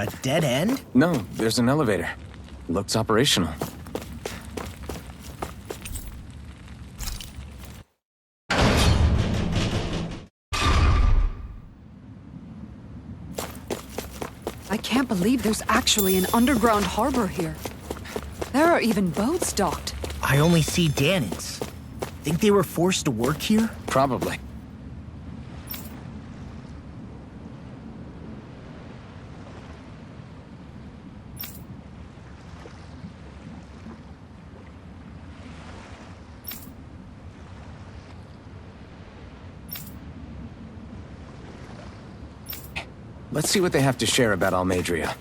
A dead end? No, there's an elevator. Looks operational. I can't believe there's actually an underground harbor here. There are even boats docked. I only see Danans. Think they were forced to work here? Probably. Let's see what they have to share about Almadria.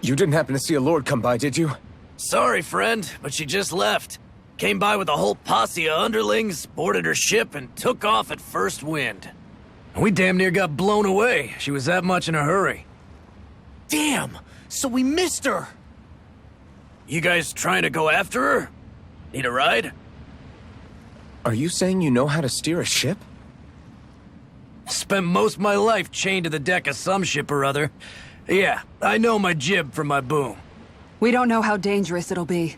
You didn't happen to see a lord come by, did you? Sorry, friend, but she just left. Came by with a whole posse of underlings, boarded her ship, and took off at first wind. We damn near got blown away. She was that much in a hurry. Damn! So we missed her! You guys trying to go after her? Need a ride? Are you saying you know how to steer a ship? Spent most of my life chained to the deck of some ship or other. Yeah, I know my jib from my boom. We don't know how dangerous it'll be.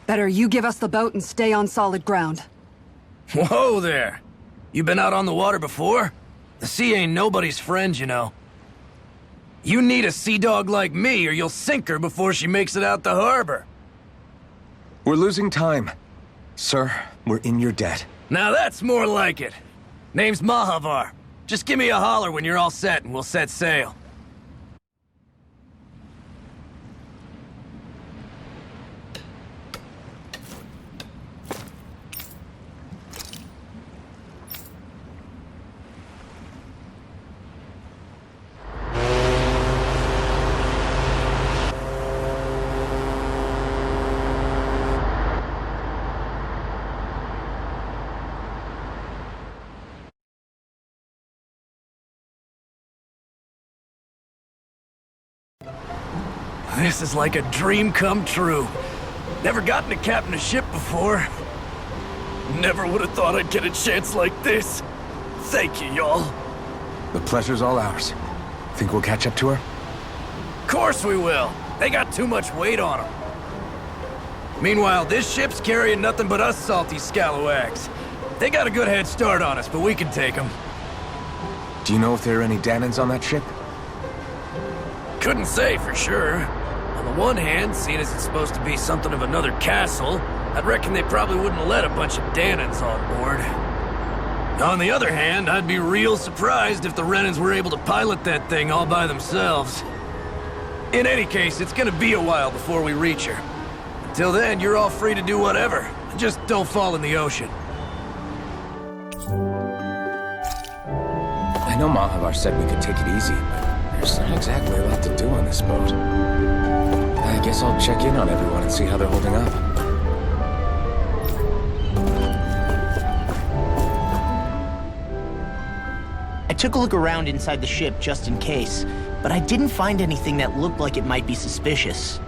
Better you give us the boat and stay on solid ground. Whoa there! You been out on the water before? The sea ain't nobody's friend, you know. You need a sea dog like me, or you'll sink her before she makes it out the harbor. We're losing time. Sir, we're in your debt. Now that's more like it. Name's Mahavar. Just give me a holler when you're all set and we'll set sail. This is like a dream come true. Never gotten to captain a ship before. Never would have thought I'd get a chance like this. Thank you, y'all. The pleasure's all ours. Think we'll catch up to her? Course we will. They got too much weight on them. Meanwhile, this ship's carrying nothing but us salty scalawags. They got a good head start on us, but we can take them. Do you know if there are any Danans on that ship? Couldn't say for sure. On the one hand, seeing as it's supposed to be something of another castle, I'd reckon they probably wouldn't let a bunch of Danans on board. On the other hand, I'd be real surprised if the Renans were able to pilot that thing all by themselves. In any case, it's gonna be a while before we reach her. Until then, you're all free to do whatever. Just don't fall in the ocean. I know Mahavar said we could take it easy, but there's not exactly a lot to do on this boat. I guess I'll check in on everyone and see how they're holding up. I took a look around inside the ship just in case, but I didn't find anything that looked like it might be suspicious.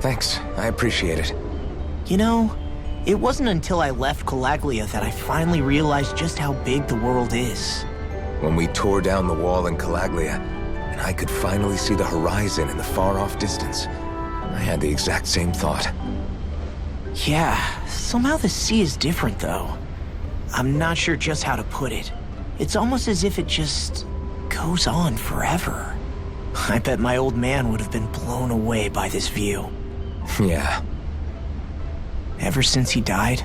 Thanks, I appreciate it. You know, it wasn't until I left Calaglia that I finally realized just how big the world is. When we tore down the wall in Calaglia, and I could finally see the horizon in the far-off distance, I had the exact same thought. Yeah, somehow the sea is different, though. I'm not sure just how to put it. It's almost as if it just goes on forever. I bet my old man would have been blown away by this view. Yeah. Ever since he died,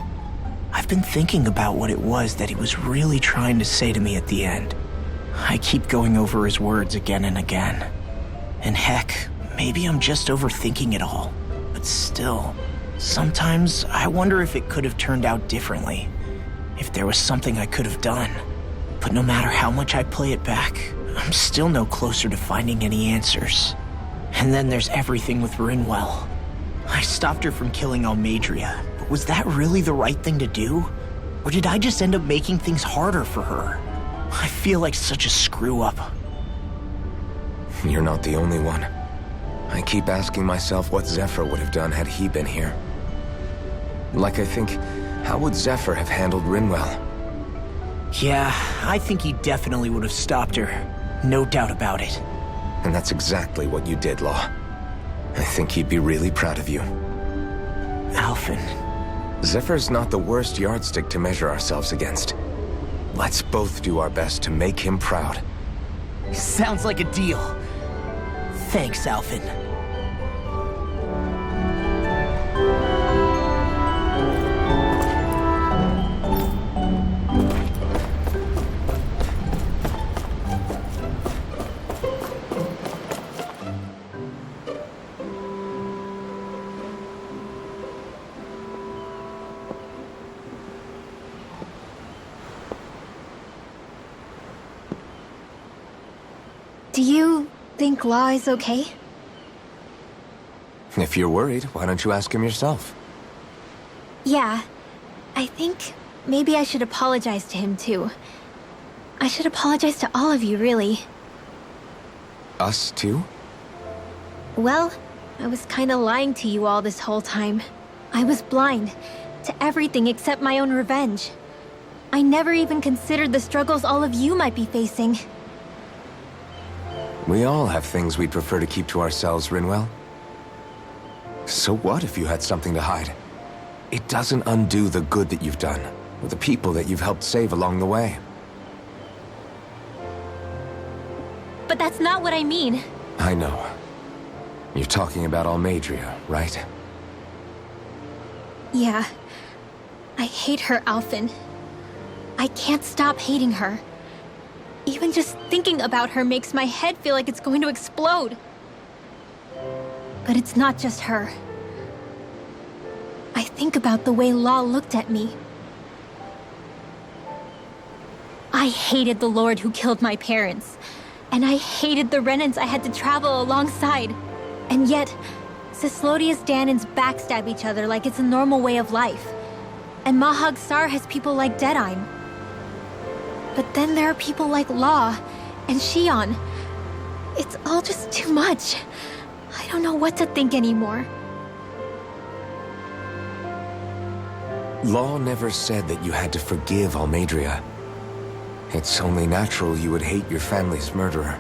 I've been thinking about what it was that he was really trying to say to me at the end. I keep going over his words again and again. And heck, maybe I'm just overthinking it all. But still, sometimes I wonder if it could have turned out differently. If there was something I could have done. But no matter how much I play it back, I'm still no closer to finding any answers. And then there's everything with Rinwell. I stopped her from killing Almadria, but was that really the right thing to do? Or did I just end up making things harder for her? I feel like such a screw-up. You're not the only one. I keep asking myself what Zephyr would have done had he been here. Like I think, how would Zephyr have handled Rinwell? Yeah, I think he definitely would have stopped her. No doubt about it. And that's exactly what you did, Law. I think he'd be really proud of you. Alphen. Zephyr's not the worst yardstick to measure ourselves against. Let's both do our best to make him proud. Sounds like a deal. Thanks, Alphen. Do you think Law is okay? If you're worried, why don't you ask him yourself? Yeah. I think maybe I should apologize to him too. I should apologize to all of you, really. Us too? Well, I was kinda lying to you all this whole time. I was blind to everything except my own revenge. I never even considered the struggles all of you might be facing. We all have things we'd prefer to keep to ourselves, Rinwell. So what if you had something to hide? It doesn't undo the good that you've done, or the people that you've helped save along the way. But that's not what I mean. I know. You're talking about Almadria, right? Yeah. I hate her, Alphen. I can't stop hating her. Even just thinking about her makes my head feel like it's going to explode. But it's not just her. I think about the way Law looked at me. I hated the Lord who killed my parents. And I hated the Renans I had to travel alongside. And yet, Cislodius Danans backstab each other like it's a normal way of life. And Mahag Sar has people like Deadime. But then there are people like Law and Shion. It's all just too much. I don't know what to think anymore. Law never said that you had to forgive Almadria. It's only natural you would hate your family's murderer.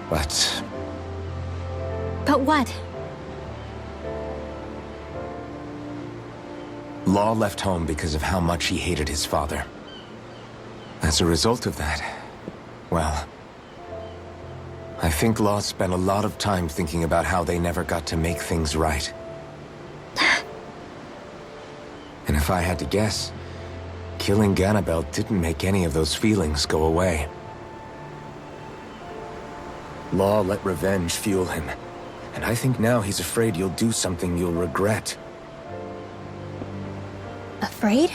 But what? Law left home because of how much he hated his father. As a result of that, well, I think Law spent a lot of time thinking about how they never got to make things right. And if I had to guess, killing Ganabel didn't make any of those feelings go away. Law let revenge fuel him, and I think now he's afraid you'll do something you'll regret. Afraid?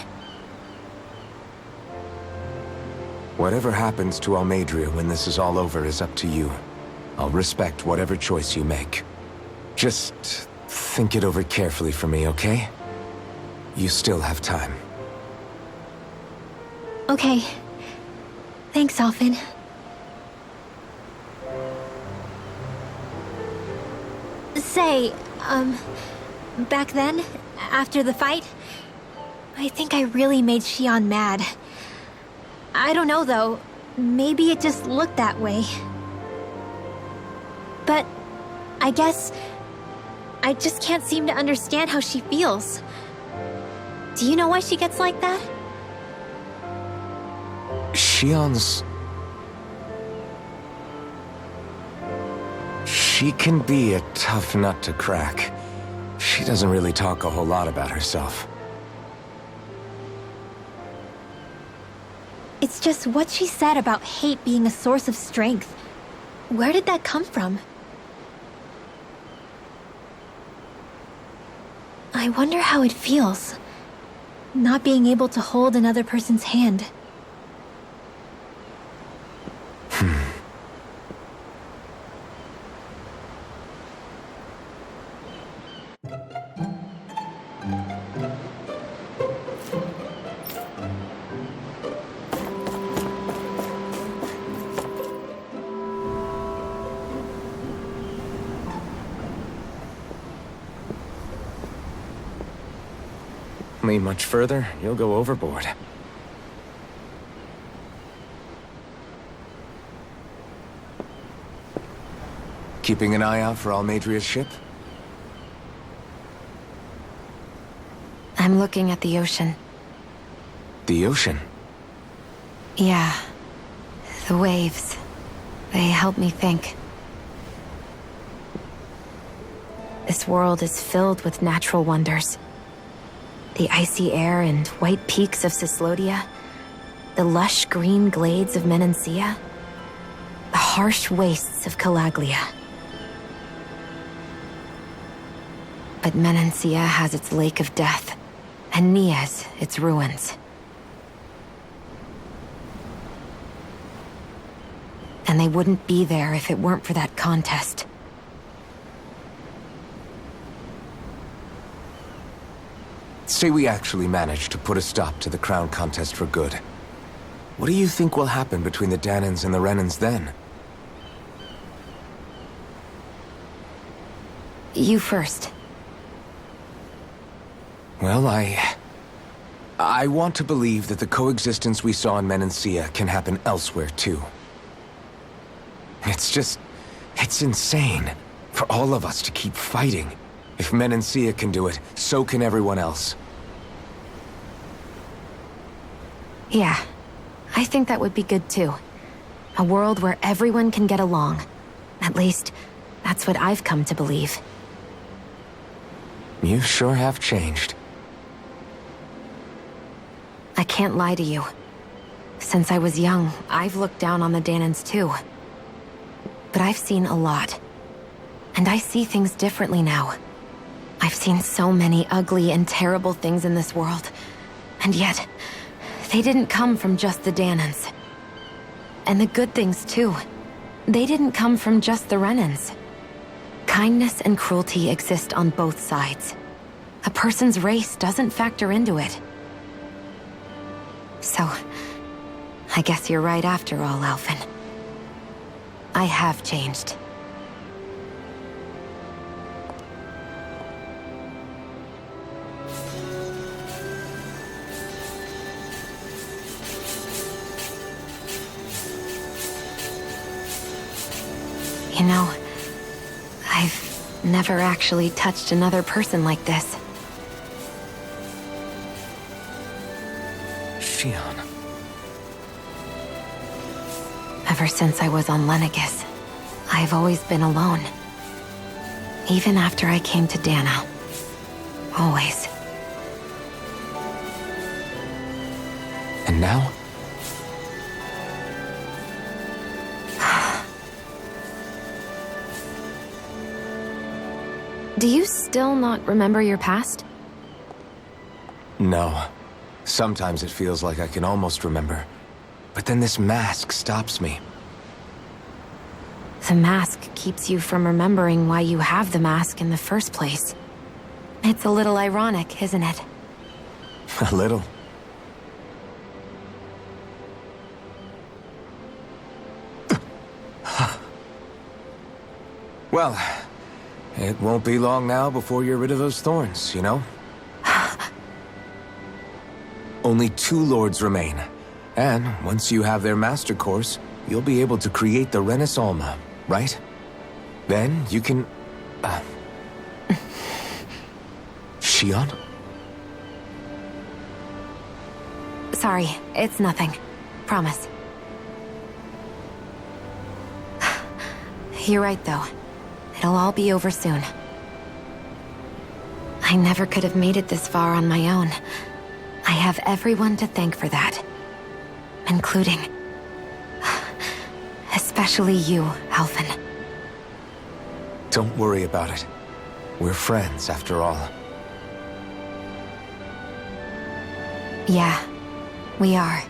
Whatever happens to Almadria when this is all over is up to you. I'll respect whatever choice you make. Just think it over carefully for me, okay? You still have time. Okay. Thanks, Alphen. Say, back then, after the fight, I think I really made Shion mad. I don't know, though. Maybe it just looked that way. But I guess I just can't seem to understand how she feels. Do you know why she gets like that? Shion's... She can be a tough nut to crack. She doesn't really talk a whole lot about herself. It's just what she said about hate being a source of strength. Where did that come from? I wonder how it feels, not being able to hold another person's hand. Lean much further, you'll go overboard. Keeping an eye out for Almadria's ship? I'm looking at the ocean. The ocean? Yeah. The waves. They help me think. This world is filled with natural wonders. The icy air and white peaks of Cislodia, the lush green glades of Menancia, the harsh wastes of Calaglia. But Menancia has its Lake of Death, and Nias its ruins. And they wouldn't be there if it weren't for that contest. Say we actually manage to put a stop to the crown contest for good. What do you think will happen between the Danans and the Renans then? You first. Well, I want to believe that the coexistence we saw in Menancia can happen elsewhere too. It's insane for all of us to keep fighting. If Menancia can do it, so can everyone else. Yeah, I think that would be good too. A world where everyone can get along. At least, that's what I've come to believe. You sure have changed. I can't lie to you. Since I was young, I've looked down on the Danans too. But I've seen a lot. And I see things differently now. I've seen so many ugly and terrible things in this world. And yet, they didn't come from just the Danans. And the good things too. They didn't come from just the Renans. Kindness and cruelty exist on both sides. A person's race doesn't factor into it. So, I guess you're right after all, Alphen. I have changed. You know, I've never actually touched another person like this. Shion. Ever since I was on Lenegis, I've always been alone. Even after I came to Dana. Always. And now? Do you still not remember your past? No. Sometimes it feels like I can almost remember. But then this mask stops me. The mask keeps you from remembering why you have the mask in the first place. It's a little ironic, isn't it? A little. Well, it won't be long now before you're rid of those thorns, you know? Only 2 lords remain. And once you have their master course, you'll be able to create the Renis Alma, right? Then you can... Shion? Sorry, it's nothing. Promise. You're right, though. It'll all be over soon. I never could have made it this far on my own. I have everyone to thank for that. Including... especially you, Alvin. Don't worry about it. We're friends, after all. Yeah, we are.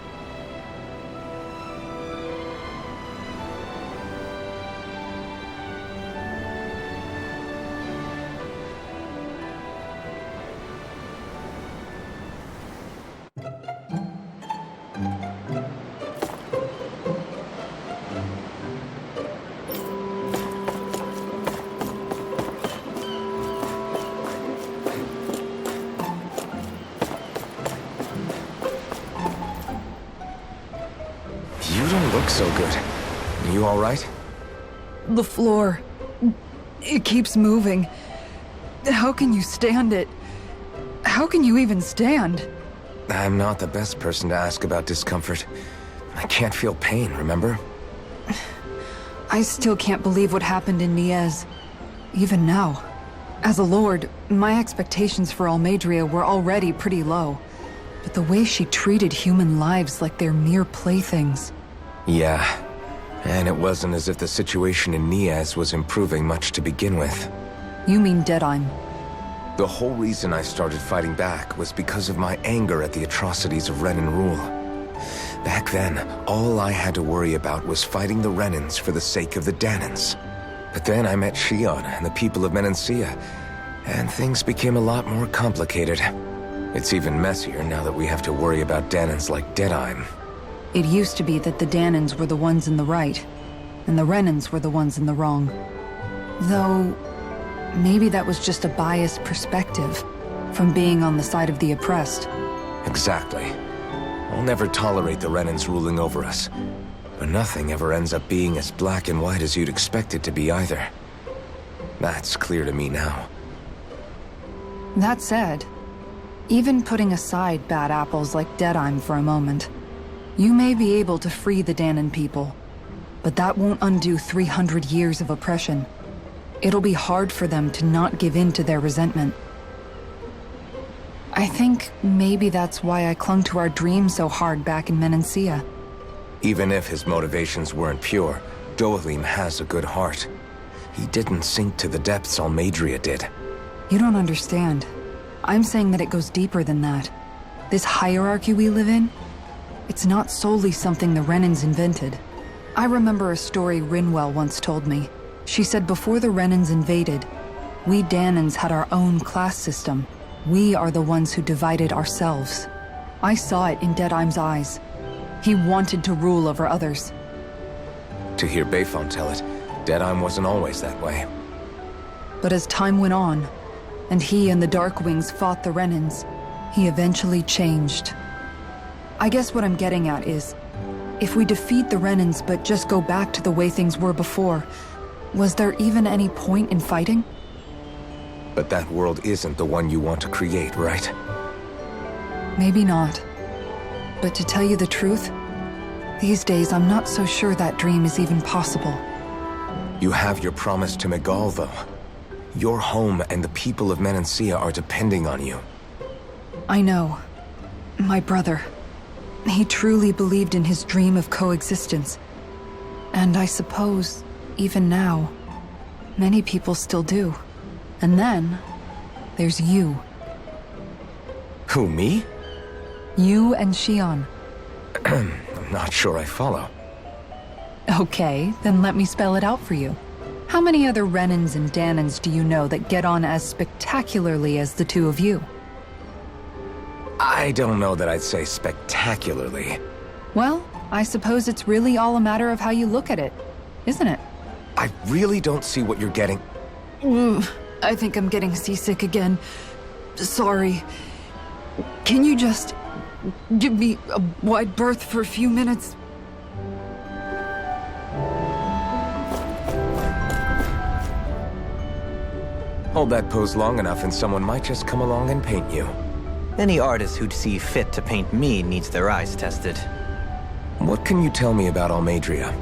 You don't look so good. You all right? The floor. It keeps moving. How can you stand it? How can you even stand? I'm not the best person to ask about discomfort. I can't feel pain, remember? I still can't believe what happened in Niez. Even now. As a lord, my expectations for Almeidrea were already pretty low. But the way she treated human lives like they're mere playthings. Yeah. And it wasn't as if the situation in Niez was improving much to begin with. You mean Deadheim? The whole reason I started fighting back was because of my anger at the atrocities of Renan rule. Back then, all I had to worry about was fighting the Renans for the sake of the Danans. But then I met Shion and the people of Menancia, and things became a lot more complicated. It's even messier now that we have to worry about Danans like Deadheim. It used to be that the Danans were the ones in the right, and the Renans were the ones in the wrong. Though, maybe that was just a biased perspective, from being on the side of the oppressed. Exactly. I'll never tolerate the Renans ruling over us. But nothing ever ends up being as black and white as you'd expect it to be either. That's clear to me now. That said, even putting aside bad apples like Deadheim for a moment, you may be able to free the Danan people, but that won't undo 300 years of oppression. It'll be hard for them to not give in to their resentment. I think maybe that's why I clung to our dream so hard back in Menancia. Even if his motivations weren't pure, Dohalim has a good heart. He didn't sink to the depths Almeidrea did. You don't understand. I'm saying that it goes deeper than that. This hierarchy we live in, it's not solely something the Renans invented. I remember a story Rinwell once told me. She said before the Renans invaded, we Danans had our own class system. We are the ones who divided ourselves. I saw it in Deadheim's eyes. He wanted to rule over others. To hear Bayfon tell it, Deadheim wasn't always that way. But as time went on, and he and the Darkwings fought the Renans, he eventually changed. I guess what I'm getting at is, if we defeat the Renans but just go back to the way things were before, was there even any point in fighting? But that world isn't the one you want to create, right? Maybe not. But to tell you the truth, these days I'm not so sure that dream is even possible. You have your promise to Megal, though. Your home and the people of Menancia are depending on you. I know. My brother. He truly believed in his dream of coexistence. And I suppose, even now, many people still do. And then, there's you. Who, me? You and Shion. I'm not sure I follow. Okay, then let me spell it out for you. How many other Renans and Danans do you know that get on as spectacularly as the two of you? I don't know that I'd say spectacularly. Well, I suppose it's really all a matter of how you look at it, isn't it? I really don't see what you're getting. I think I'm getting seasick again. Sorry. Can you just give me a wide berth for a few minutes? Hold that pose long enough and someone might just come along and paint you. Any artist who'd see fit to paint me needs their eyes tested. What can you tell me about Almeidrea?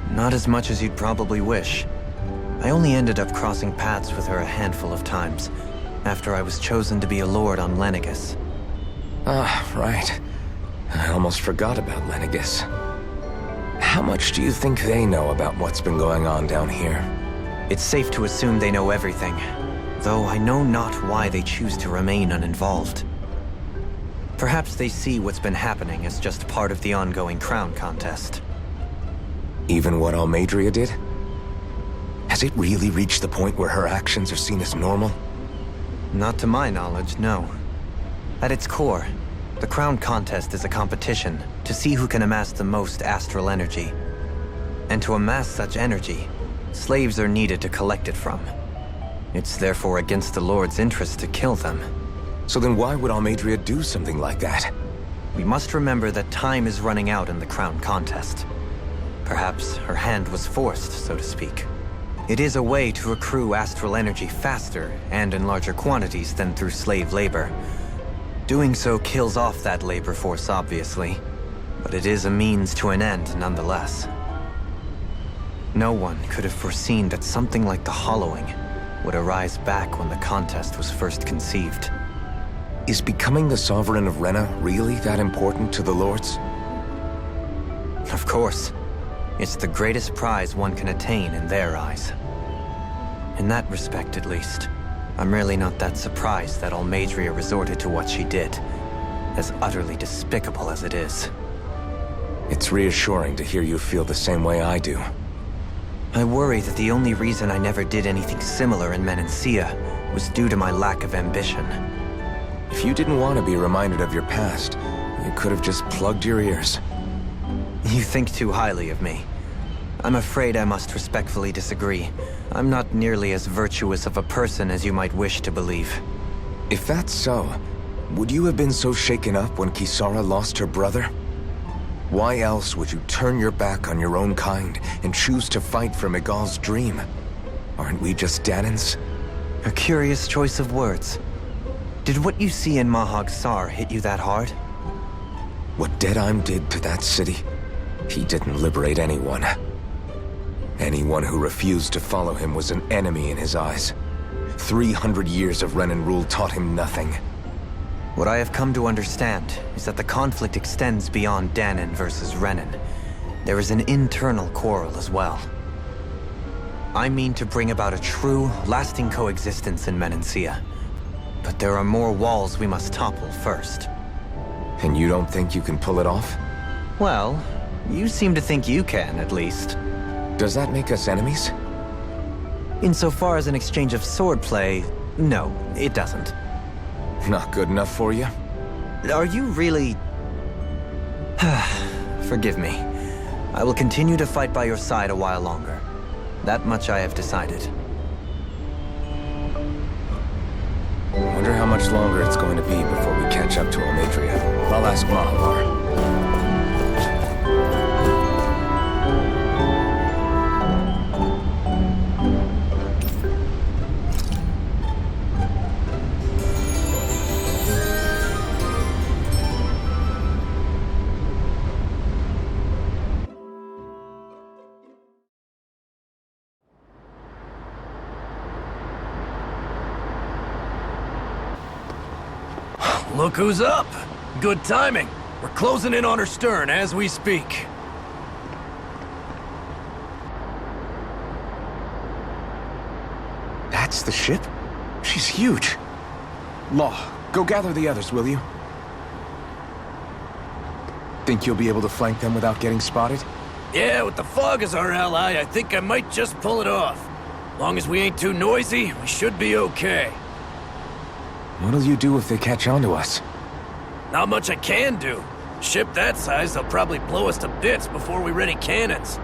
Not as much as you'd probably wish. I only ended up crossing paths with her a handful of times, after I was chosen to be a lord on Lenegus. Ah, right. I almost forgot about Lenegus. How much do you think they know about what's been going on down here? It's safe to assume they know everything, though I know not why they choose to remain uninvolved. Perhaps they see what's been happening as just part of the ongoing crown contest. Even what Almeidrea did? Has it really reached the point where her actions are seen as normal? Not to my knowledge, no. At its core, the crown contest is a competition to see who can amass the most astral energy. And to amass such energy, slaves are needed to collect it from. It's therefore against the Lord's interest to kill them. So then why would Almeidrea do something like that? We must remember that time is running out in the crown contest. Perhaps her hand was forced, so to speak. It is a way to accrue astral energy faster and in larger quantities than through slave labor. Doing so kills off that labor force, obviously, but it is a means to an end nonetheless. No one could have foreseen that something like the Hollowing would arise back when the contest was first conceived. Is becoming the Sovereign of Rena really that important to the Lords? Of course. It's the greatest prize one can attain in their eyes. In that respect, at least, I'm really not that surprised that Almeidrea resorted to what she did, as utterly despicable as it is. It's reassuring to hear you feel the same way I do. I worry that the only reason I never did anything similar in Menancia was due to my lack of ambition. If you didn't want to be reminded of your past, you could have just plugged your ears. You think too highly of me. I'm afraid I must respectfully disagree. I'm not nearly as virtuous of a person as you might wish to believe. If that's so, would you have been so shaken up when Kisara lost her brother? Why else would you turn your back on your own kind and choose to fight for Miguel's dream? Aren't we just Danans? A curious choice of words. Did what you see in Mahag Sar hit you that hard? What Deadheim did to that city, he didn't liberate anyone. Anyone who refused to follow him was an enemy in his eyes. 300 years of Renan rule taught him nothing. What I have come to understand is that the conflict extends beyond Danan versus Renan. There is an internal quarrel as well. I mean to bring about a true, lasting coexistence in Menancia. But there are more walls we must topple first. And you don't think you can pull it off? Well, you seem to think you can, at least. Does that make us enemies? Insofar as an exchange of swordplay, no, it doesn't. Not good enough for you? Are you really... Forgive me. I will continue to fight by your side a while longer. That much I have decided. Wonder how much longer it's going to be before we catch up to Almeidrea. I'll ask Mahavar. Look who's up! Good timing. We're closing in on her stern as we speak. That's the ship? She's huge. Law, go gather the others, will you? Think you'll be able to flank them without getting spotted? Yeah, with the fog as our ally, I think I might just pull it off. Long as we ain't too noisy, we should be okay. What'll you do if they catch on to us? Not much I can do. Ship that size, they'll probably blow us to bits before we ready cannons.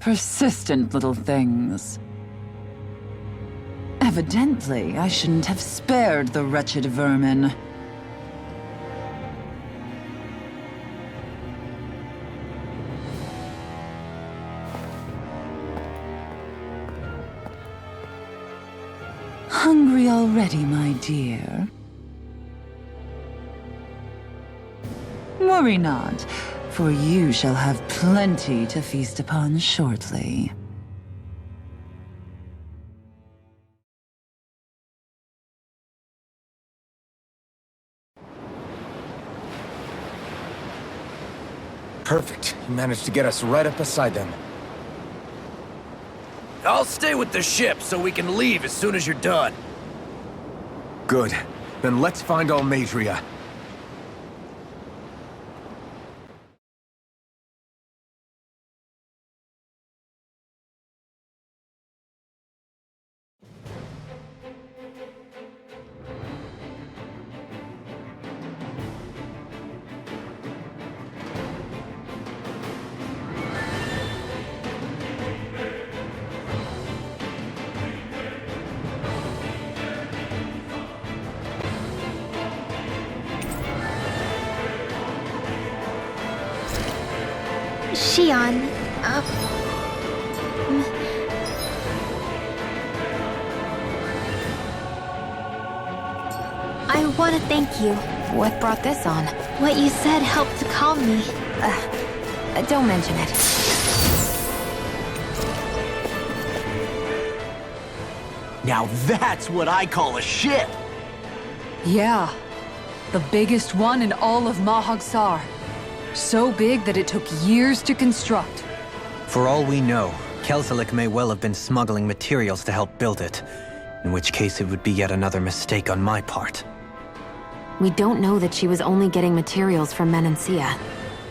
Persistent little things. Evidently, I shouldn't have spared the wretched vermin. Hungry already, my dear? Worry not, for you shall have plenty to feast upon shortly. Perfect. You managed to get us right up beside them. I'll stay with the ship so we can leave as soon as you're done. Good. Then let's find Almadria. Xion, I want to thank you. What brought this on? What you said helped to calm me. Don't mention it. Now that's what I call a ship! Yeah. The biggest one in all of Mahagsar. So big that it took years to construct. For all we know, Kelselik may well have been smuggling materials to help build it, in which case it would be yet another mistake on my part. We don't know that she was only getting materials from Menancia.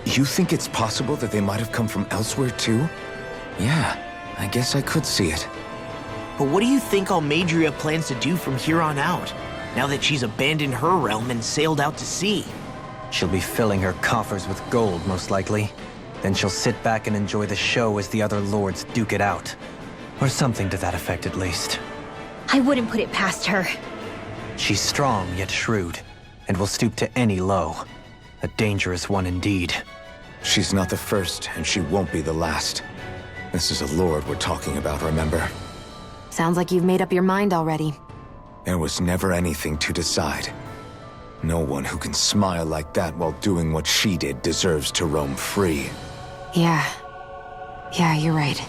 You think it's possible that they might have come from elsewhere too? Yeah, I guess I could see it. But what do you think Almadria plans to do from here on out, now that she's abandoned her realm and sailed out to sea? She'll be filling her coffers with gold, most likely. Then she'll sit back and enjoy the show as the other lords duke it out. Or something to that effect, at least. I wouldn't put it past her. She's strong, yet shrewd, and will stoop to any low. A dangerous one indeed. She's not the first, and she won't be the last. This is a lord we're talking about, remember? Sounds like you've made up your mind already. There was never anything to decide. No one who can smile like that while doing what she did deserves to roam free. Yeah, you're right.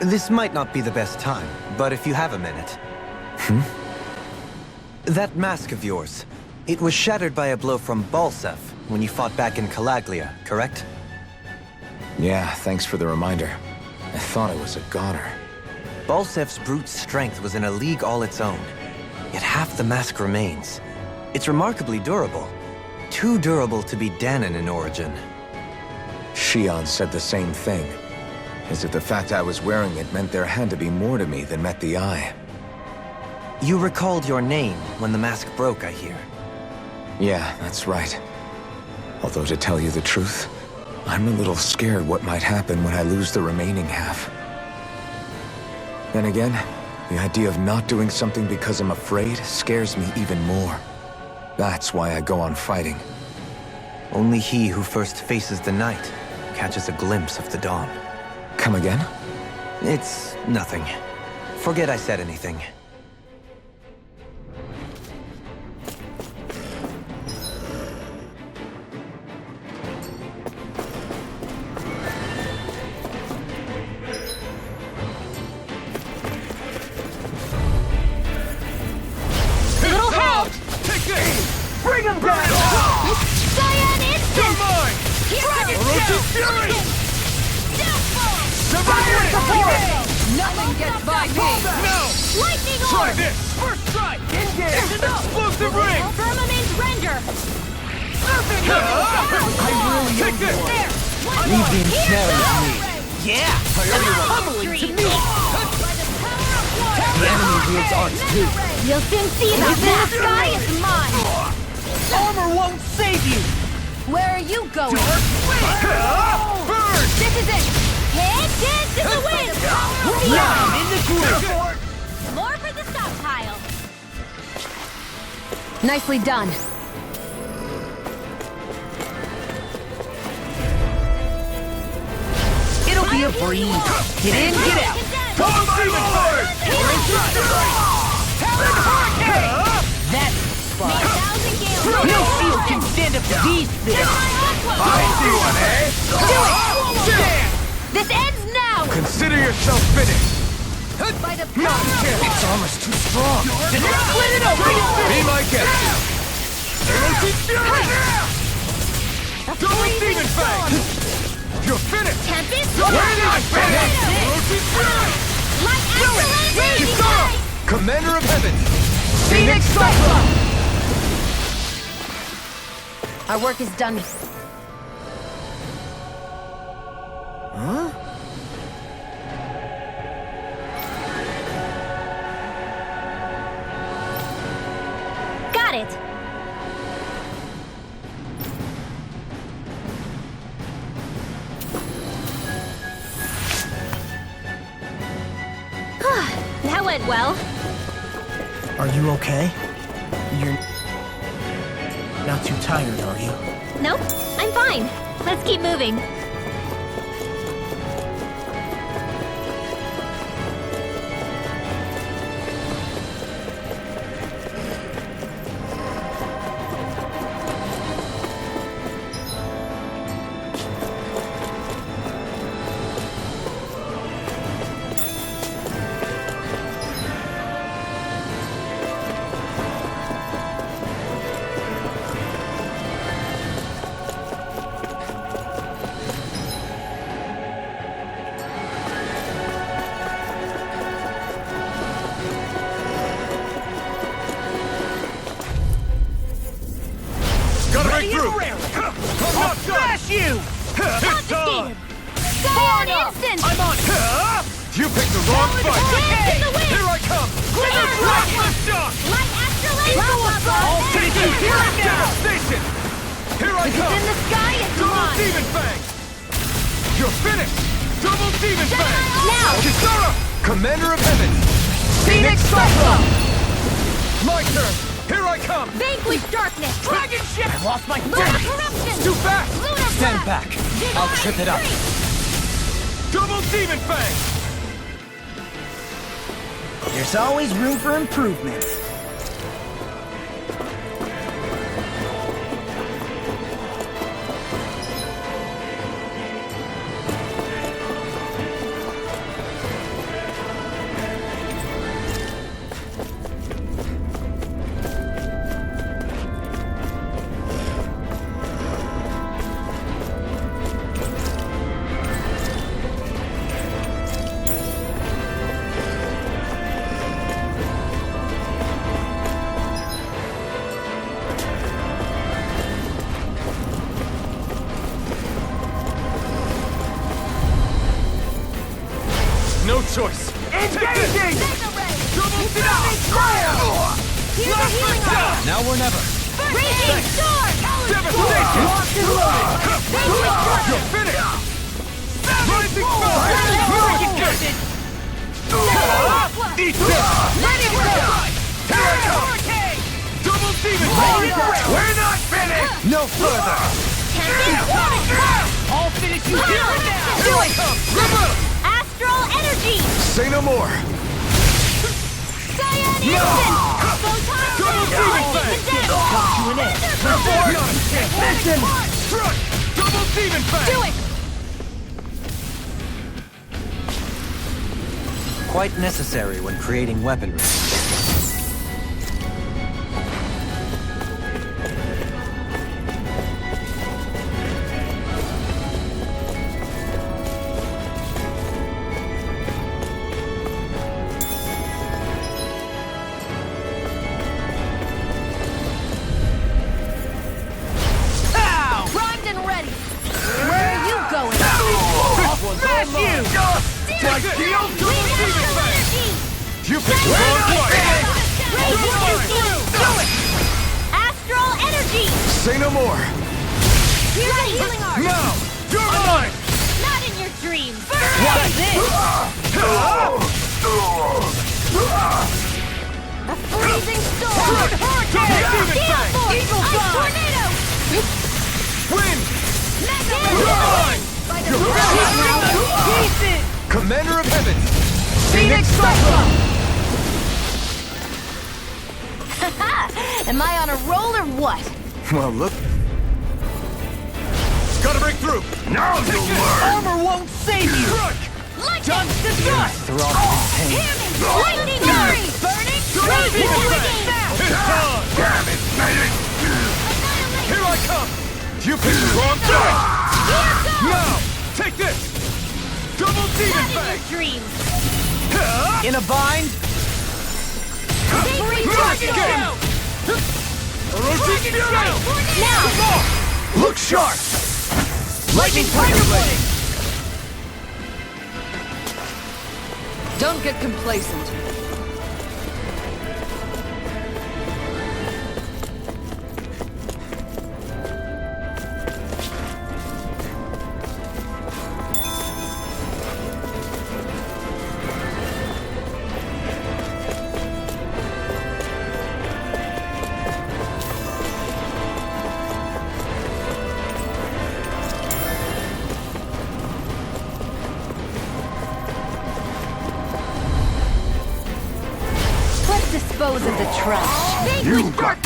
This might not be the best time, but if you have a minute. That mask of yours, it was shattered by a blow from Balsef when you fought back in Calaglia, correct? Yeah, thanks for the reminder. I thought it was a goner. Balsef's brute strength was in a league all its own, yet half the mask remains. It's remarkably durable. Too durable to be Danon in origin. Xion said the same thing. As if the fact I was wearing it meant there had to be more to me than met the eye. You recalled your name when the mask broke, I hear. Yeah, that's right. Although to tell you the truth, I'm a little scared what might happen when I lose the remaining half. Then again, the idea of not doing something because I'm afraid scares me even more. That's why I go on fighting. Only he who first faces the night catches a glimpse of the dawn. Come again? It's nothing. Forget I said anything. Bring him down! Cyan Instant! You're mine! Dragon Fury! Fire support! Nothing gets by me! No! Lightning Try orb! this! First strike! Engage! Explosive ring! Firmament render! Perfect! I really take this! There! Leave the ensnaring to me. Yeah! Pummeling to me! The enemy wields arts too. You'll soon see that the sky is mine! Armor won't save you! Where are you going? Dark is it! Head dance in the wind! Now I'm in the groove! More for the stockpile! Nicely done. It'll be a breeze. Get in, get out. Come Demon Lord! Talon Hurricane! That's fun. No shield can stand up to these things. I see one, eh? Do it! This ends now! Consider yourself finished! By the Not a chance! Its armor's too strong! Split it open! Be my guest! Double Demon Fang! You're finished! Tempest! We're not finished! Light excellence! Commander of Heaven! Phoenix Cyclone! Our work is done. Huh? Got it! That went well. Are you okay? You're not too tired, are you? Nope, I'm fine. Let's keep moving. Gotta break through! I'll smash you! It's on! For an instant! I'm on! You picked the wrong fight! Dance in the wind! Here I come! Light Shock! astrolabe! I'll take you! Here I go! Devastation! Here I come! In the sky, it's Double mine! Demon Fang! You're finished! Double Demon Fang! Now! Kisara! Commander of Heaven! Phoenix Cyclone! My turn! Here I come! Vanquish darkness! Dragon ship! I lost my Lunar focus! corruption! Too fast! Lunar Stand breath! back. I'll trip it up. Double Demon Fang! There's always room for improvement. No choice! Engaging! Double down! Here's the healing arm! Now or never. Raging sword! Devastation! You're finished! Rising Falcon! Eat this! Let it go! Here I come! Double Demon Fang! We're not finished! No further! I'll finish you here and now! Here I come! Astral energy! Say no more! Cyan instant! Photon Double Demon Fang! Come to an end. Listen! Struck! Double Demon Fang! Do it! Quite necessary when creating weaponry. Primed and ready! Where are you going? I'll smash you! My shield! Double Demon Fang! Energy! You picked the wrong fight! Do it! Astral energy! Say no more! Here's a healing arm! Now! You're mine! Not in your Commander of Heaven! Phoenix Cyclone! Am I on a roll or what? Well, look. Gotta break through! Now you'll learn! Armor won't save you! Done! Lightning fury! Burning raging cascade! Damn it, Phoenix! Here I come! You picked the wrong time! Now, take this! Double demon bang! Dreams! In a bind? Dragon! Orochi's Fury! Now! Look sharp! Lightning Tiger Blade! Don't get complacent. Dispose of the trash. You got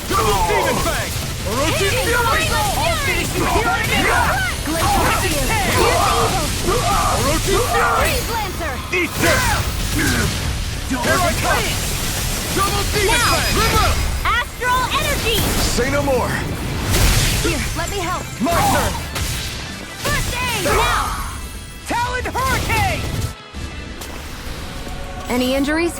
Double demon bang! Orochi's Fury! I'll finish you here Orochi's Fury! Freeze Lancer! Eat this! Here I come! Double demon bang! Astral energy! Say no more! Here, let me help. My turn! First aid! Now! Talon Hurricane! Any injuries?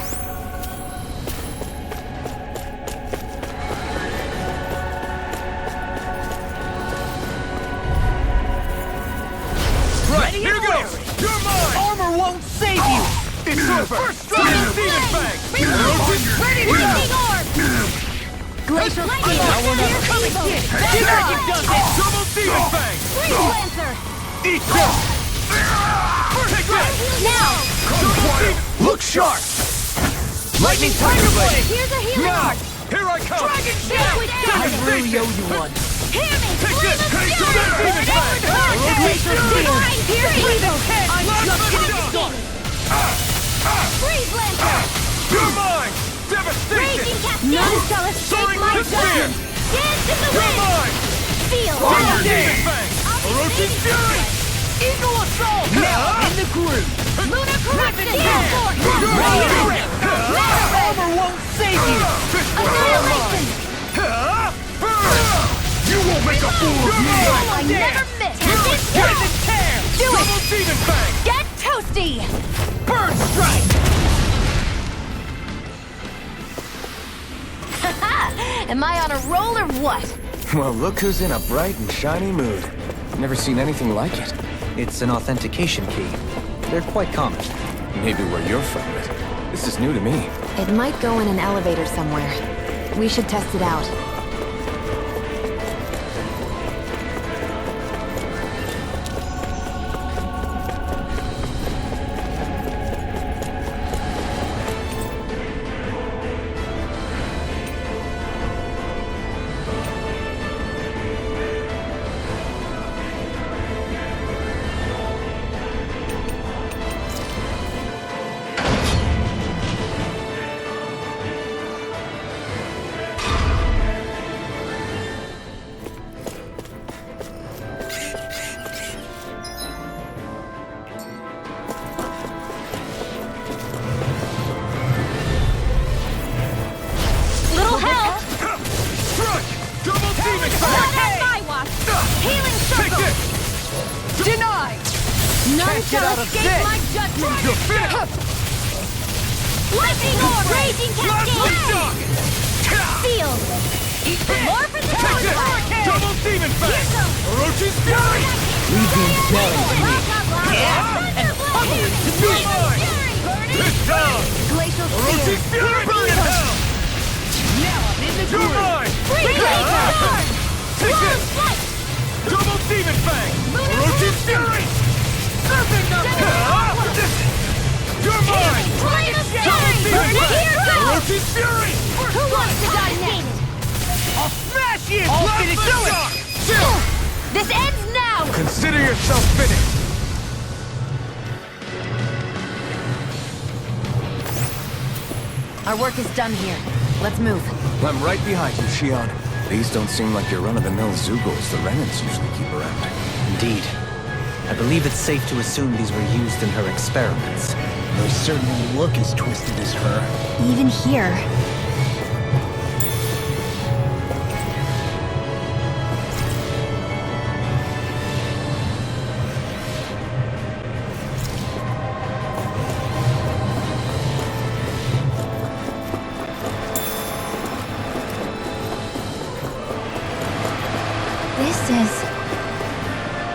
Right, here goes! You're mine! Armor won't save you! It's over! First Dragon Demon Bang! Ready to go! Orb! Glacial Lightning! Steel. Now we're not coming in! Double Demon Bang! Freeze Lancer! Eat this! Take this! Now! Look sharp! Lightning Tiger Blade! Here's a healing Now! art! Here I come! Dragon Shield! I really owe you one. Hear me! Take Flame this! of Take Fury! Demon Bang! Glacial Steel! Here he goes! I'm just getting started. Freeze Lancer! You're mine! Devastation! Raging Cascade! None shall escape Soaring my with spear! judgment. Dance in the You're wind! mine! Feel! Fire Demon Bang! Orochi's Fury! Eagle Assault! Now in the groove. Lunar Correction! Force! Armor won't save you! Annihilation! You won't make a fool of me! I never miss! Get this Tear! Double Demon Bang! Get toasty! Bird Strike! Am I on a roll or what? Well, look who's in a bright and shiny mood. Never seen anything like it. It's an authentication key. They're quite common. Maybe where you're from, but this is new to me. It might go in an elevator somewhere. We should test it out. None shall escape my judgment! You're finished! Lightning orb! Raging cascade! Sealed! More for the Take this! Double demon fang! Orochi's Fury! Leave the smelling to me. Yeah! And huddle it to me! It's down! Glacial Orochi's Spear. Fury! Burn in hell! Now I'm in the You're groove. mine! Freeze laser! Take this! Flight! Double demon fang! Orochi's Fury! Serpent number! You're mine! Flame of Double Fury! demon fang! Here goes! Orochi's Fury! Who wants to die next? I'll smash you! I'll Let it do it! Chill! This ends now! Consider yourself finished. Our work is done here. Let's move. I'm right behind you, Shion. These don't seem like your run-of-the-mill Zugals the Renans usually keep around. Indeed. I believe it's safe to assume these were used in her experiments. They certainly look as twisted as her. Even here.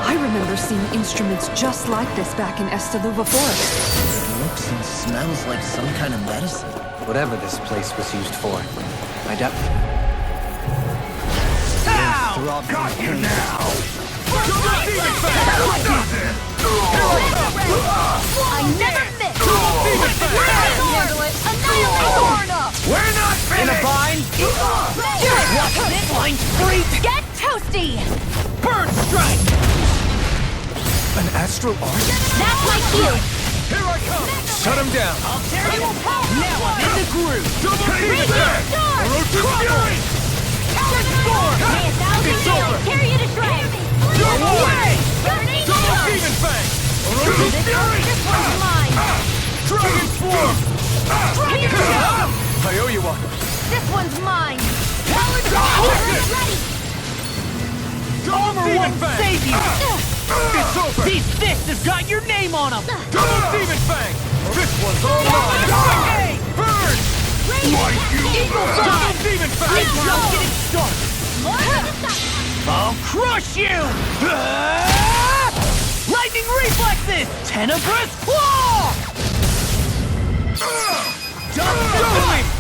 I remember seeing instruments just like this back in Estaluva Forest. It looks and smells like some kind of medicine. Whatever this place was used for, I doubt... Ow! Got you now! I never miss! We're not finished! In a bind? What's this line free? Get toasty! Bird strike! An astral art? That's my cue! Here I come! Shut him down! I'll tear you apart! Now I'm in the groove! Double team Radiant attack! Star! Orochi's Fury! Transform! May a thousand It's nails over. carry you to shreds! Double Away! wave! Burning Double sun! Demon Fang! Orochi's Fury! This one's mine! Dragon Swarm! Dragon Swarm! I owe you one. This one's mine! Talon Turret ready! Double Demon Fang! Save you! It's over! These fists have got your name on them! Double Demon Fang! This one's all mine! Die! Burn! Like you! Double Demon Fang! Just getting started! I'll crush you! Lightning reflexes! Tenebrous claw!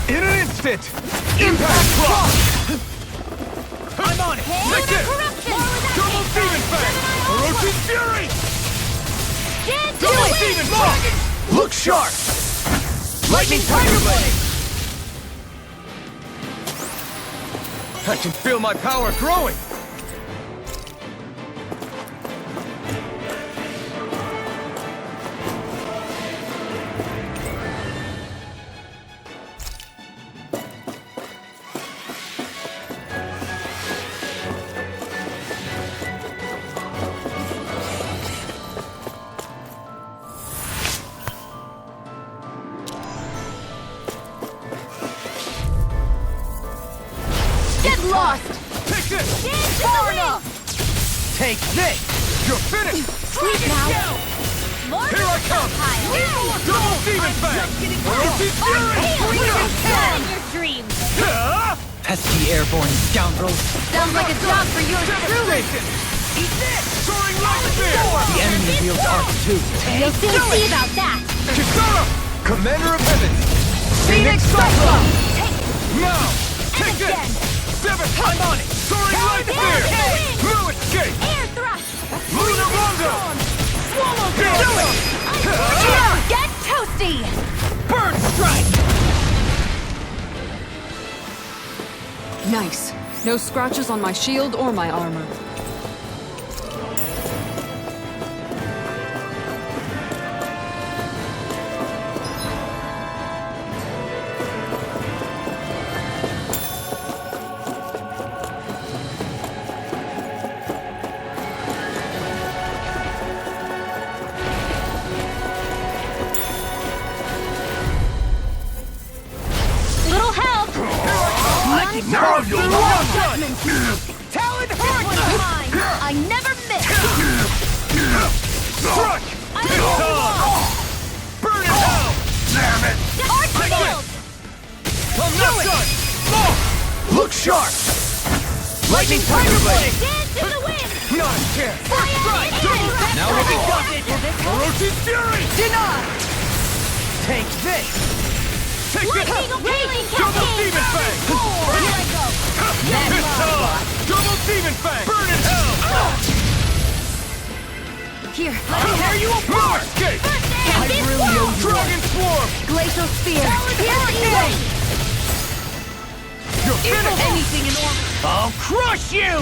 In an instant! Impact Claw! I'm on it! Take this! Double Demon Fang! Orochi's Fury! Double Demon Fang! Look sharp! Lightning Tiger Blade! I can feel my power growing! Get lost! Take this! Far enough! Take this! You're finished! Sleep now! More Here I come! Double Demon Fang! Orochi's Fury! in your dreams! Pesky airborne scoundrels! Sounds like a job for yours truly! Eat this! Soaring Light Spear! The enemy wields Arc too. You'll soon see about that! Kisara! Commander of Heavens! Phoenix Cyclone! Now! Take And again! this! Seven! I'm on it! Soaring Light Spear! No escape! Air thrust! Lunar Rondo! Swallow Here I come! Get toasty! Bird strike! Nice. No scratches on my shield or my armor. Little help! Now you're done! Talon Hurricane! Mine! I never miss! Struck! I It's know on! Burn it out! Damn it! Arch shield! I'm not done! More! Look sharp! Lightning Tiger Blade! Dance in the wind! Not a chance! Fire Strike! and Now air. we got it! Orochi's Fury! Denied! Take this! Take this! Alien Double Cascade! Demon Fang! Here I go! It's on! Double Demon Fang! Burn in hell! Here, I'll tear you apart! Escape! I really owe you Dragon Swarm! Glacial Spear! Here's Ewing! You're finished! Anything in order! I'll crush you!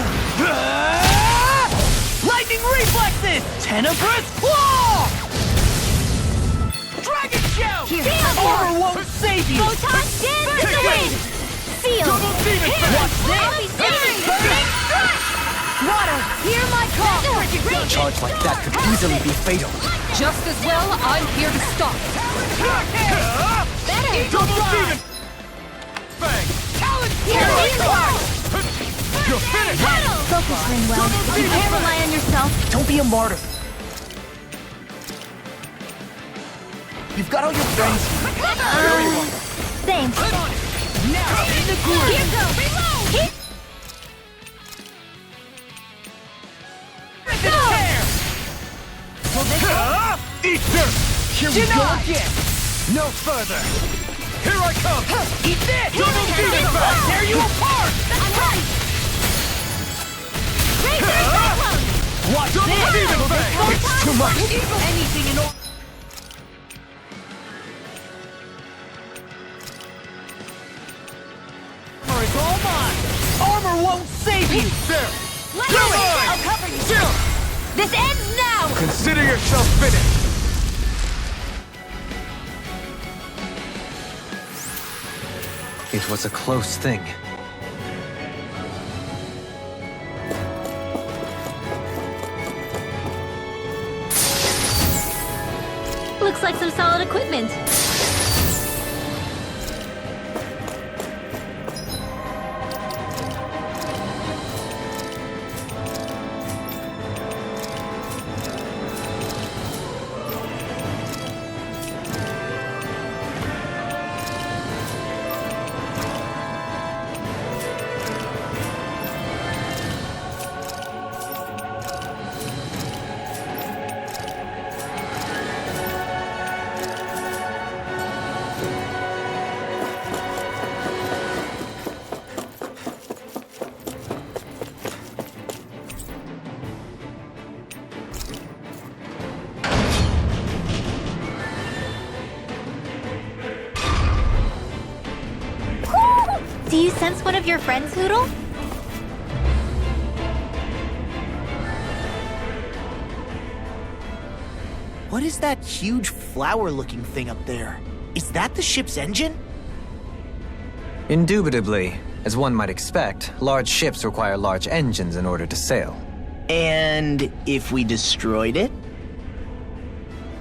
Lightning reflexes! Tenebrous claw! Dragon Watch out! Here. Armor won't save you! Photon Blade! Seal! Double demon fang! Watch this! Water, hear my call! A charge like that could easily be fatal. Just as well, I'm here to stop. Double demon fang! Here you are! You're finished! Focus, Ringwell. You can't rely on yourself. Don't be a martyr. You've got all your friends. Thanks. Now, in the groove! Here goes! Reload! Eat dirt! Here we go again! No further! Here I come! Eat this! Double demon fang! Tear you apart! I'm right! Razor Cyclone! Watch double demon fang! It's too much! Anything in order. Armor is all mine! Armor won't save you! There! Let Do me it! I'll cover you! Still! This ends now! Consider yourself finished! It was a close thing. Looks like some solid equipment. Do you sense one of your friends, Hoodle? What is that huge flower-looking thing up there? Is that the ship's engine? Indubitably. As one might expect, large ships require large engines in order to sail. And if we destroyed it?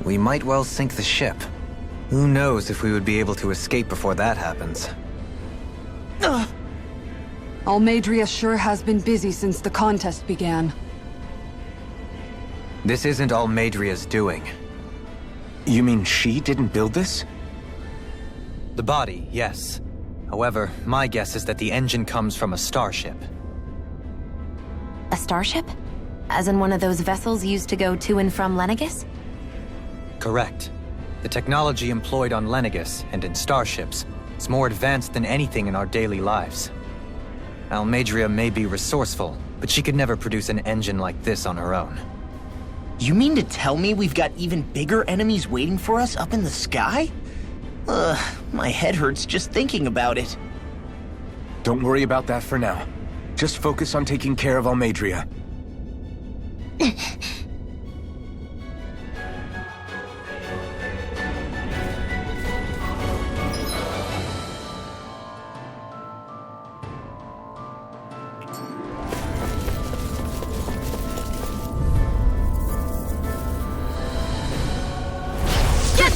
We might well sink the ship. Who knows if we would be able to escape before that happens. Almadria sure has been busy since the contest began. This isn't Almadria's doing. You mean she didn't build this? The body, yes. However, my guess is that the engine comes from a starship. A starship? As in one of those vessels used to go to and from Lenegus? Correct. The technology employed on Lenegus and in starships is more advanced than anything in our daily lives. Almadria may be resourceful, but she could never produce an engine like this on her own. You mean to tell me we've got even bigger enemies waiting for us up in the sky? My head hurts just thinking about it. Don't worry about that for now. Just focus on taking care of Almadria.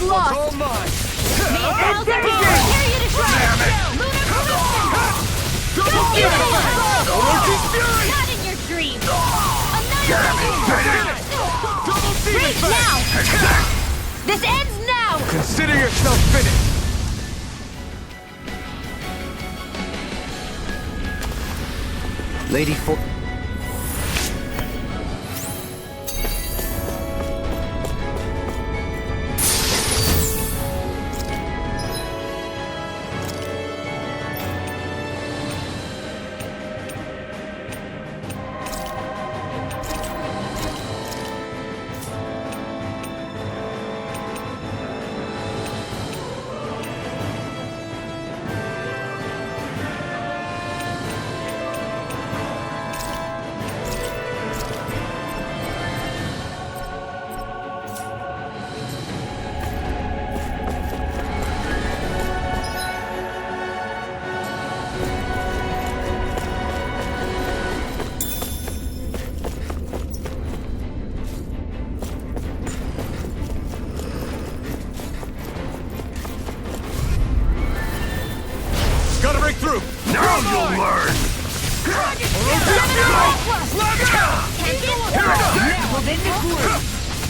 Lost! All mine! May a thousand hands carry you to triumph! Lunar Double demon fang! Orchid fury! Not in your dreams! Double demon Break fang! now! This ends now! Consider yourself finished! Lady For...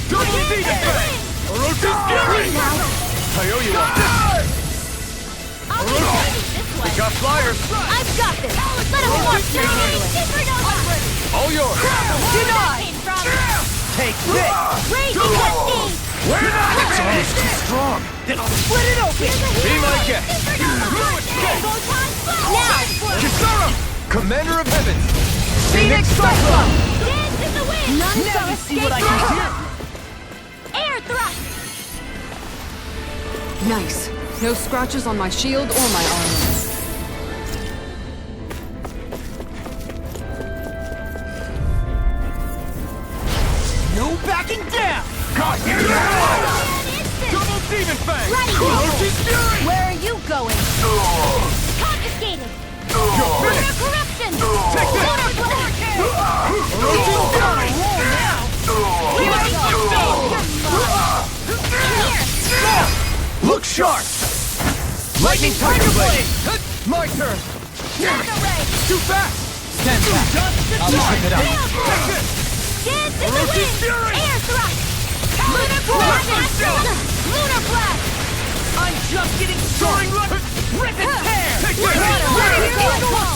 Double demon fang! Orochi's fury! I owe you one. We got flyers! I've got this! Let him walk through it! All yours! Denied! Take this! Raging cascade! We're not almost too strong! Then I'll split it open! Be my guest! Now! Kisara! Commander of Heavens! Phoenix Cyclone! Dance in the wind! None Now you see what I can do! Air thrust! Nice. No scratches on my shield or my armor. No backing down! Got you! Double demon fang! Ready, Orochi's fury! Where are you going? Confiscated! You're Lunar finished! corruption! Take this! Lunar blast! Orochi's fury! Look sharp! Lightning Tiger Blade! My turn! Too fast! Stand back! I'll trip it up! Take this! Dance in the Orochi's wind! fury! Air thrust! Lunar blast! Lunar blast! I'm just getting started! Rip and tear! Take this!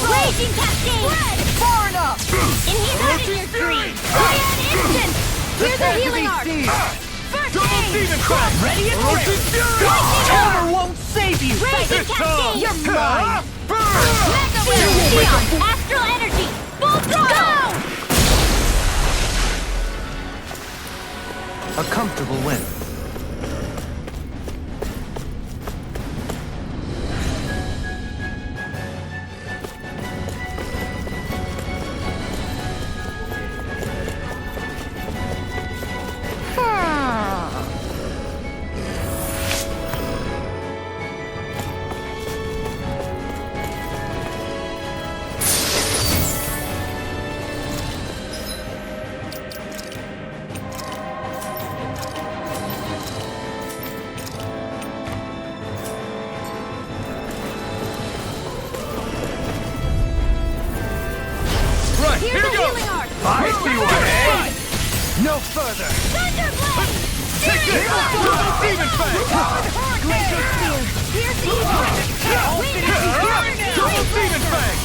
Raging cascade! Far enough! Inhibit your screen! Instant! Here's a healing arc! First Double aid! demon fang! Ready and ready! Armor won't save you! Raging cascade! You're mine! Mega wheel! Neon! Astral energy! Full throttle! A comfortable win. Here's a healing arc! I see what it is! No further! Thunderblade! Take this! Double demon fang! Glacial spear! Here's the evil! Double demon fang!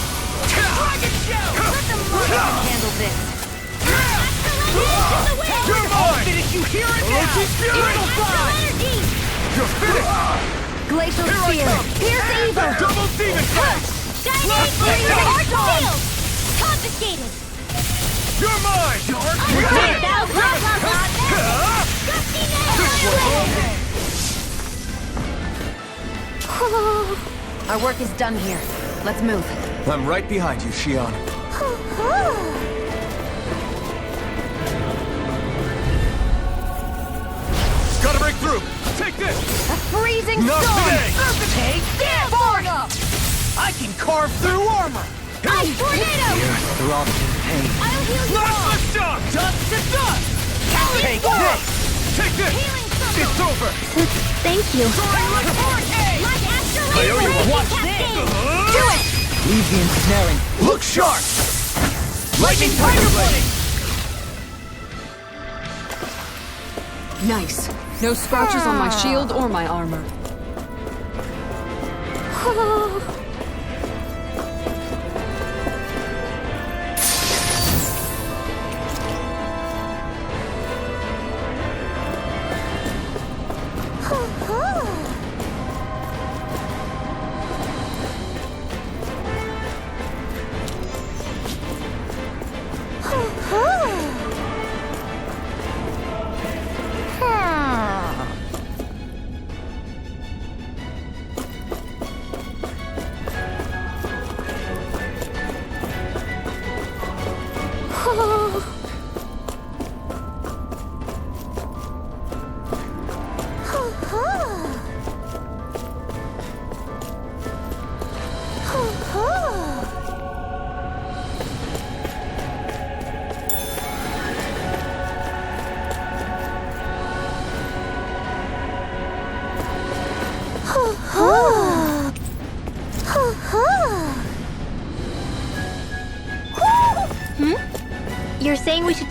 Dragon shell! Let the monster handle this! Astral energy! You're mine! Did you hear it now? Orochi's fury! Astral energy! You're finished! Glacial Here I spear! come! Here's the evil! Double demon fang! Shining blade arc shield! Confiscated! You're mine! You're Take that! Blah, blah, blah! Gusty Our work is done here. Let's move. I'm right behind you, Shion. Gotta break through! Take this! A freezing Not storm! today! Take this! Far enough! I can carve through armor! Ice tornado! Throughout pain. I'll heal you Blast all! the shock! Dust to dust! Take this! Take this! Healing circle! It's over! Thank you. Soaring like a hurricane! Like astral I owe you one. Watch this! Do it! Leave the ensnaring. Look sharp! Lightning Tiger Blade! Nice. No scratches on my shield or my armor.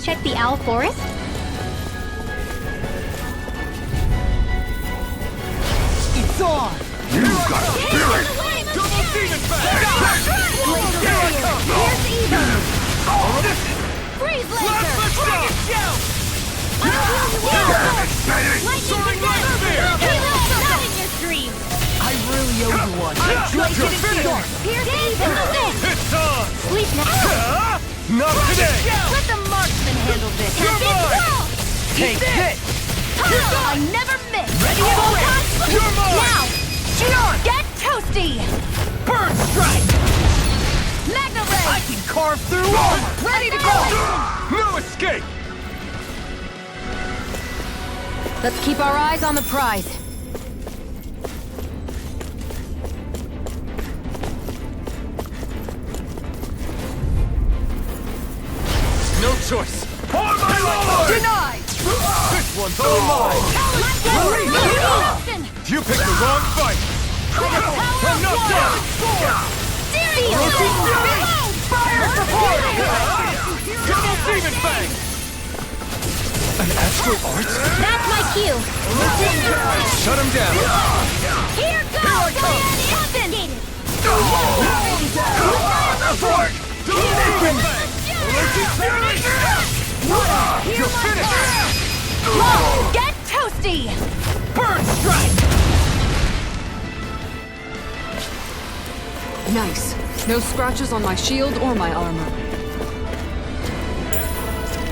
check the owl forest? It's on! You got a spirit! Double demon fang! Laser barrier! Here's even! Freeze laser! Dragon shout! Lightning condenser! Not in your dreams! I really owe you one. Lightning condenser! Here's even! It's on! Sleep now! Not today! Let the marksman handle this! You're mine! Take this! I never miss! Ready and ready! You're mine! Now! Gion! Get toasty! Bird strike! Magna ray! I can carve through armor! Ready to go! No escape! Let's keep our eyes on the prize. No choice! For my lord! Denied! This one's all mine! You picked the wrong fight! I'm not done! Fire support! Double demon fang! An astral art? That's my cue! Shut him down! Here goes! Heaven! You're finished! Get toasty! Bird strike! Nice. No scratches on my shield or my armor.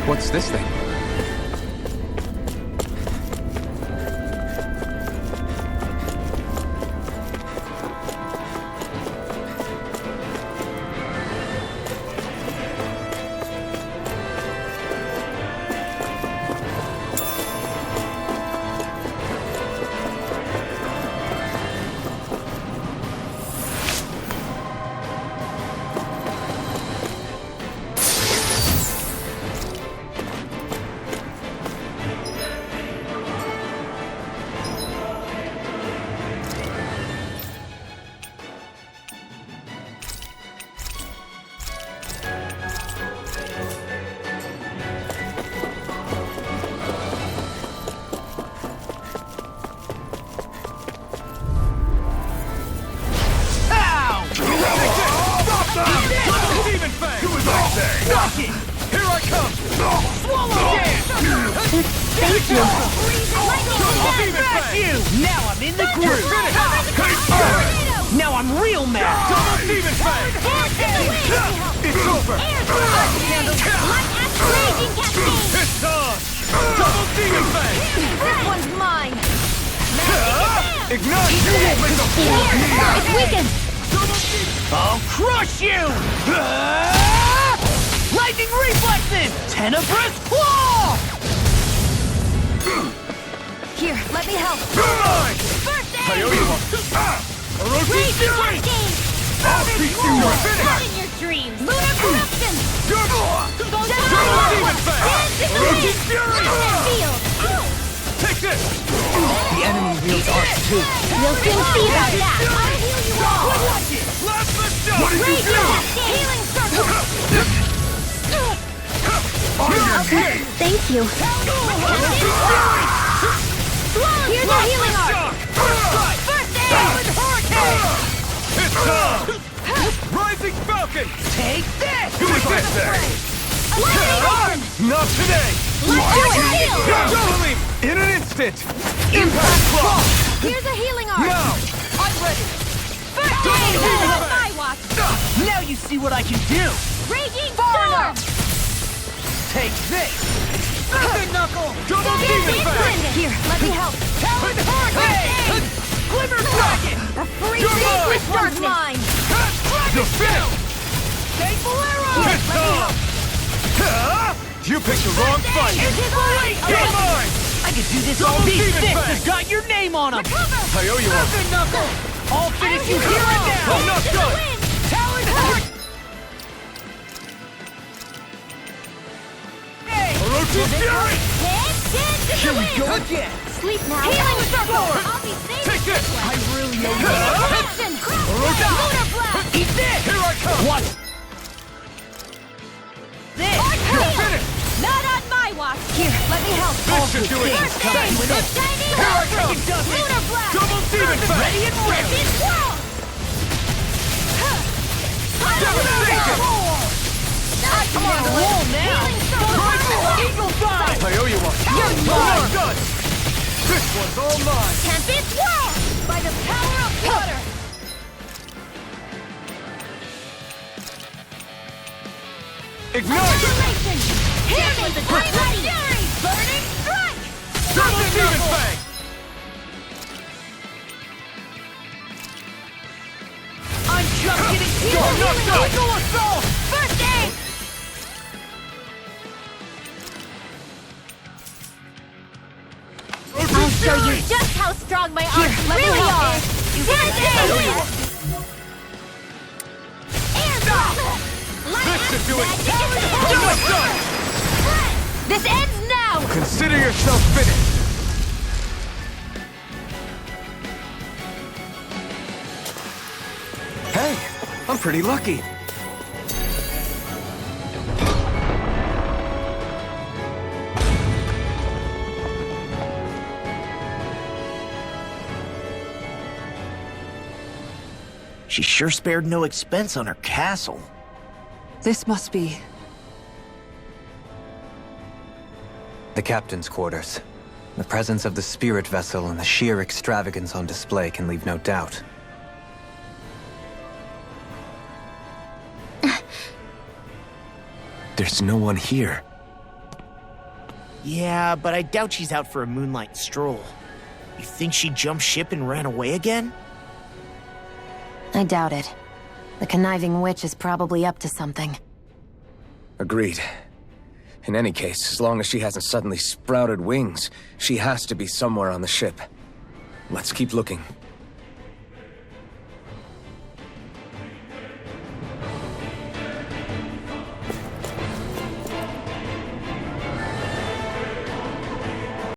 What's this thing? Now I'm in the groove! Now I'm real mad! Double demon fang! It's over! It's on! Double demon fang! This one's mine! Ignite! You won't make the fool of me! It's weakened! I'll crush you! Lightning reflexes! Tenebrous claw! Here, let me help! First aid! I owe you one! Raise your game! I'll beat you! You're Not finished! in your dreams! Lunar corruption! Double demon fang! Dancing the wind! Field! Take this! The enemy wields arts too. We'll soon see about that! I'll heal you all! Watch it! Last but done! What Raise your healing circle! Okay, thank you. Here's a healing art! First aid! Hurricane! It's on! Rising Falcon! Take this! Do as I say! Not today! Let's do it! Heal! Don't leave! In an instant! Impact Claw! Here's a healing art! Now! I'm ready! First aid! On my watch! Now you see what I can do! Raging Storm! Take this! Falcon Knuckle! Double Demon Fang! Here, let me help! Talon Hurricane! Glimmer Dragon! The freezing with darkness! You're finished! Take Bolero! Here, let me help! You picked the wrong fight! Get mine! I could do this all these fists has got your name on them! I owe you one! Falcon Knuckle! I'll finish you here and now! I'm not done! Talon Hurricane! Orochi's Fury! Here we go again! Sleep now! Healing circle! I'll be safe! Take this! I really owe you! Corruption! Lunar blast! Eat this! Here I come! What? This! You're finished! Not watch. Here, let me help. This should do it. First aid. Here I come. Lunar blast. Double demon fang. Ready and ready. Devastation. Come on, roll now. Eagle dive. I owe you one. You're I'm done. This one's all mine. Tempest whirl. By the power of water. Ignite. Isolation. Here is the fury. Burning strike. Double demon fang. I'm just getting started. Eagle assault. First aid. I'll show you just how strong my arms really are. First aid. This should do it. Almost done. This ends now. Consider yourself finished. Hey, I'm pretty lucky. She sure spared no expense on her castle. This must be... The captain's quarters. The presence of the spirit vessel and the sheer extravagance on display can leave no doubt. There's no one here. Yeah, but I doubt she's out for a moonlight stroll. You think she jumped ship and ran away again? I doubt it. The conniving witch is probably up to something. Agreed. In any case, as long as she hasn't suddenly sprouted wings, she has to be somewhere on the ship. Let's keep looking.